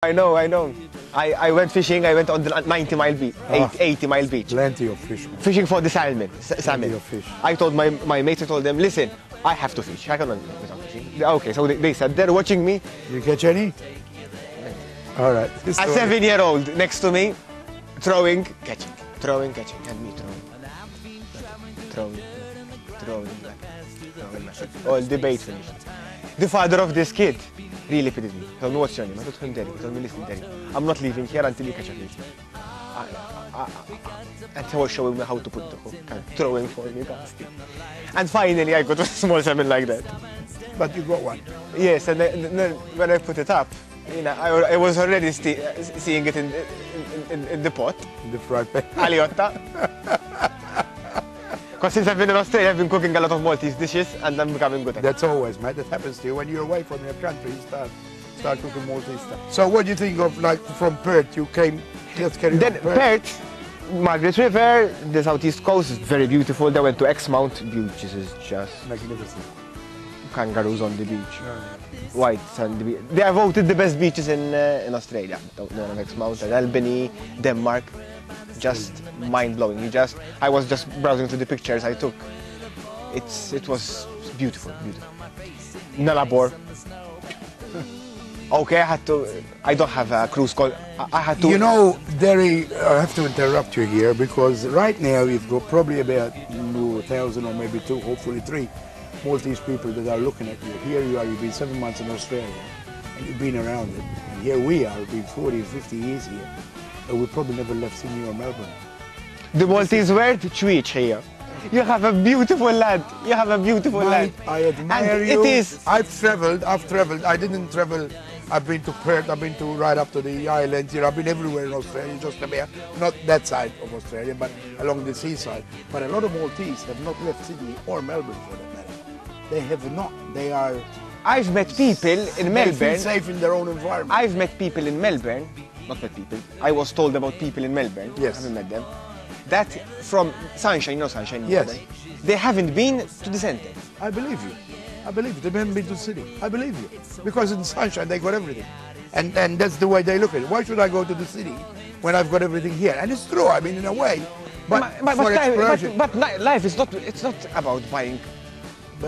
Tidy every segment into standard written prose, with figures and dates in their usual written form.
I know, I know. I went fishing, I went on the 90-mile beach, 80-mile beach. Plenty of fish. Man. Fishing for the salmon. Plenty of fish. I told my mates, I told them, listen, I have to fish. I cannot live without fishing. Okay, so they said, they're watching me. You catch any? All right. A 7-year-old next to me, throwing, catching, throwing, catching, and me throwing, throwing, all debate finished. The father of this kid really pitied me. He told me, what's your name? I told him Dery. He told me, listen, Dery, I'm not leaving here until you catch a fish. And he was showing me how to put the hook and throwing for me. And finally, I got a small salmon like that. But you got one? Yes, and then when I put it up, you know, I was already seeing it in the pot. In the fry pan. Aliotta. Because since I've been in Australia, I've been cooking a lot of Maltese dishes and I'm becoming good at it. That's always, mate. That happens to you. When you're away from your country, you start cooking Maltese stuff. So what do you think of, like, from Perth? You came, just carry Then on Perth, Margaret River, the southeast coast is very beautiful. They went to Exmount, which is just magnificent. Kangaroos on the beach. White sand beach. They are voted the best beaches in Australia. Exmount and Albany, Denmark. Just mind-blowing. I was just browsing through the pictures I took. It was beautiful, beautiful. Nullarbor. Okay, I don't have a cruise call. I had to. You know, Dery, I have to interrupt you here because right now you've got probably about 1,000 or maybe 2, hopefully 3 Maltese people that are looking at you. Here you are, you've been 7 months in Australia and you've been around it. And here we are, we've been 40 or 50 years here. And we probably never left Sydney or Melbourne. The Maltese word, Twitch here. You have a beautiful lad. You have a beautiful lad. I admire and you. It is. I've traveled. I didn't travel. I've been to Perth. I've been to right up to the islands here. I've been everywhere in Australia, just about, not that side of Australia, but along the seaside. But a lot of Maltese have not left Sydney or Melbourne for that matter. They have not. They are. I've met people in Melbourne. They feel safe in their own environment. I've met people in Melbourne. Not met people. I was told about people in Melbourne. Yes. I haven't met them. That from Sunshine, you know Sunshine? Yes. Melbourne, they haven't been to the centre. I believe you. I believe you. They haven't been to the city. I believe you. Because in Sunshine, they got everything. And that's the way they look at it. Why should I go to the city when I've got everything here? And it's true, I mean, in a way. But life is not, it's not about buying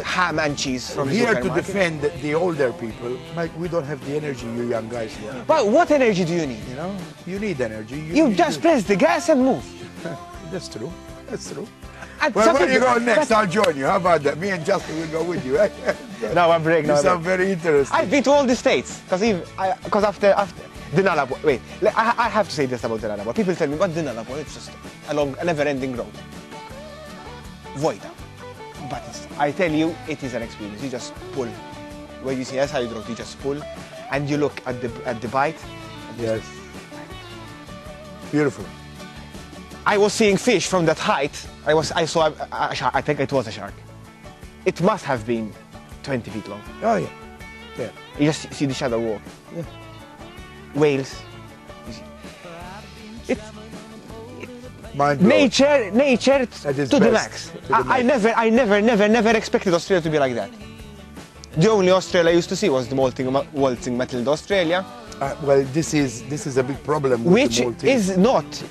ham and cheese from the here supermarket. to defend the older people, Mike, we don't have the energy you young guys have. But what energy do you need? You know, you need energy. You just press the gas and move. That's true. That's true. And well, where you go next? I'll join you. How about that? Me and Justin will go with you. Right? No, I'm break. You sound very interesting. I've been to all the states because after the Nullarbor. Wait, I have to say this about the Nullarbor. People tell me, what the Nullarbor? It's just a never-ending road. Void. But I tell you, it is an experience. You just pull. Where you see a side road, you just pull, and you look at the bite. Yes. Beautiful. I was seeing fish from that height. I saw a shark. I think it was a shark. It must have been 20 feet long. Oh yeah. Yeah. You just see the shadow walk. Yeah. Whales. It's nature to the max. I never expected Australia to be like that. The only Australia I used to see was the waltzing Matilda Australia. Well, this is a big problem. Which is not.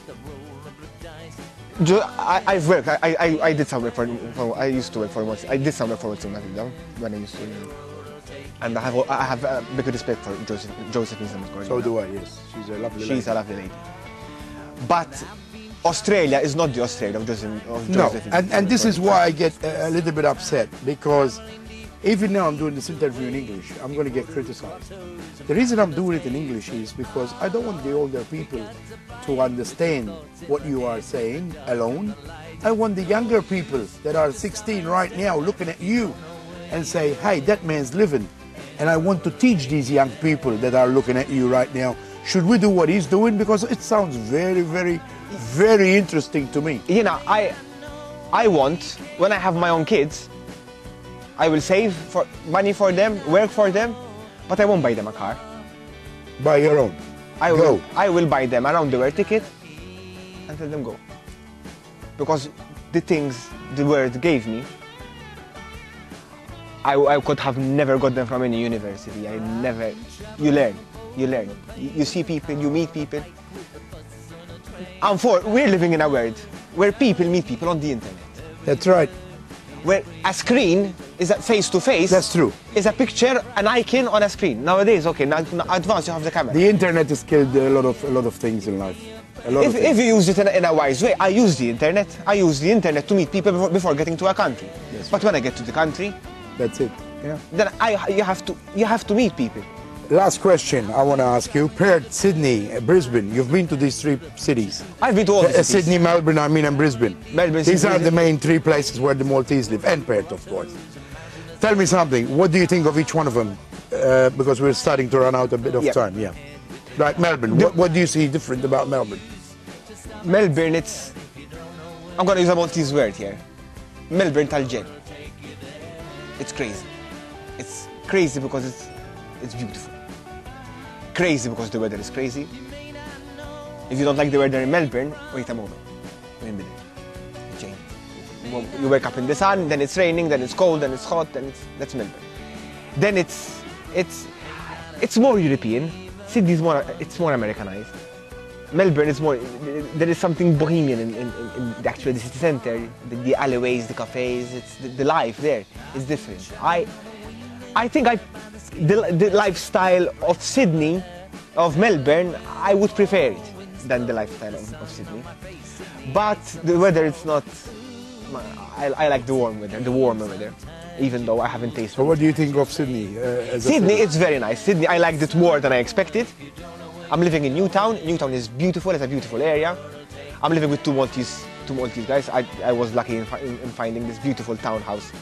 I've worked. I did some work for. I used to work for Maltese. I did some work for Waltzing Matilda when I used to. And I have a big respect for Josephine. So do I. Yes, she's a lovely lady. She's a lovely lady. But Australia is not the Australia of Josephine. No, and this is why I get a little bit upset, because even now I'm doing this interview in English, I'm going to get criticized. The reason I'm doing it in English is because I don't want the older people to understand what you are saying alone. I want the younger people that are 16 right now looking at you and say, hey, that man's living. And I want to teach these young people that are looking at you right now, should we do what he's doing? Because it sounds very, very, very interesting to me. You know, I want, when I have my own kids, I will save money for them, work for them, but I won't buy them a car. Buy your own. I will buy them a round-the-world ticket and tell them go. Because the things the world gave me, I could have never got them from any university. You learn. You learn. You see people, you meet people. We're living in a world where people meet people on the internet. That's right. Where a screen is a face-to-face. That's true. Is a picture, an icon on a screen. Nowadays, okay, now advanced you have the camera. The internet has killed a lot of things in life. If you use it in a wise way, I use the internet. I use the internet to meet people before getting to a country. Yes. But when I get to the country, that's it. Yeah. Then you have to meet people. Last question I want to ask you. Perth, Sydney, Brisbane. You've been to these 3 cities. I've been to all the cities. Sydney, Melbourne, and Brisbane. Melbourne, these Sydney, are the main 3 places where the Maltese live, and Perth, of course. Tell me something. What do you think of each one of them? Because we're starting to run out a bit of time. Yeah. Like Melbourne. What do you see different about Melbourne? Melbourne, I'm going to use a Maltese word here. Melbourne Talgen. It's crazy. It's crazy because it's beautiful. Crazy because the weather is crazy. If you don't like the weather in Melbourne, wait a moment. Wait a minute. It changes. You wake up in the sun, then it's raining, then it's cold, then it's hot, that's Melbourne. Then it's more European. Sydney's more Americanized. Melbourne is more, there is something bohemian in the actual city centre, the alleyways, the cafes, the life there is different. I think the lifestyle of Sydney, of Melbourne, I would prefer it than the lifestyle of Sydney. But the weather, it's not, I like the warmer weather, even though I haven't tasted it. So what do you think of Sydney? Sydney, it's very nice. Sydney, I liked it more than I expected. I'm living in Newtown. Newtown is beautiful. It's a beautiful area. I'm living with two Maltese guys. I was lucky in finding this beautiful townhouse.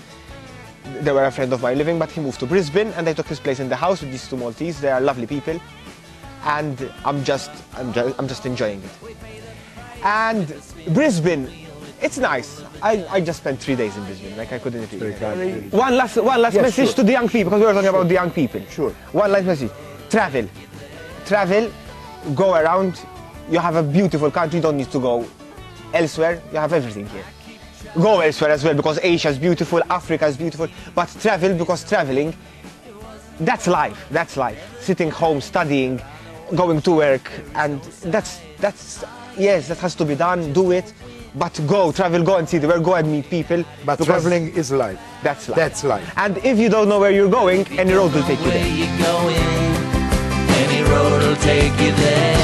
They were a friend of mine living, but he moved to Brisbane, and I took his place in the house with these 2 Maltese. They are lovely people, and I'm just enjoying it. And Brisbane, it's nice. I just spent 3 days in Brisbane. Like, I couldn't really. One last message to the young people, because we were talking about the young people. Sure. One last message: travel, go around. You have a beautiful country. You don't need to go elsewhere. You have everything here. Go elsewhere as well, because Asia is beautiful, Africa is beautiful. But travel, because traveling, that's life. That's life. Sitting home, studying, going to work, and that's yes, that has to be done. Do it. But travel, go and see the world, go and meet people. But traveling is life. That's life. That's life. And if you don't know where you're going, any road will take you there. Any road will take you there.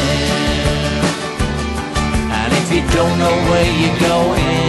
And if you don't know where you're going,